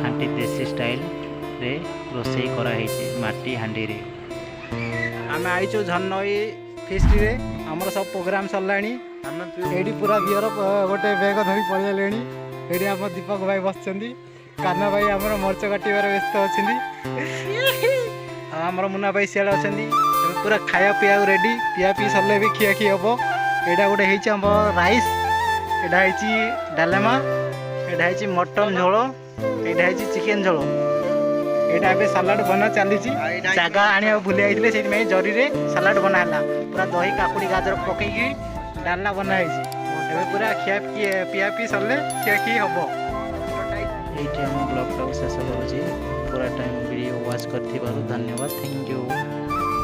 खांटी देसी स्टाइल रे रोसई कराई माटी हांडी रे। आम आईचु झन्नई फिस्ट रे हमर सब प्रोग्राम सरला एडी पूरा बियर गोटे बैग धरी पड़े एडी आम दीपक भाई बसचंदी कान्हा भाई आमर मर्च काटिबार व्यस्त अच्छी आमर मुन्ना भाई सियाड़े अच्छी पूरा खाया पीया रेडी पिया पी सरले भी खिया खी हम एटा गोटे हम राइस एटा डालेमा एटा मटन झोल एटा चिकेन झोल एटा ए सालाड बना चली जगह आने भूली आइले से जरी रे सालाड बनाला पूरा दही काकुड़ी गाजर पकईकी डालना बनाई पूरा खिया पिया पी सरले खिया खी हम ये ब्लॉग टाक शेष करुँच पूरा टाइम वीडियो वॉच कर धन्यवाद थैंक यू।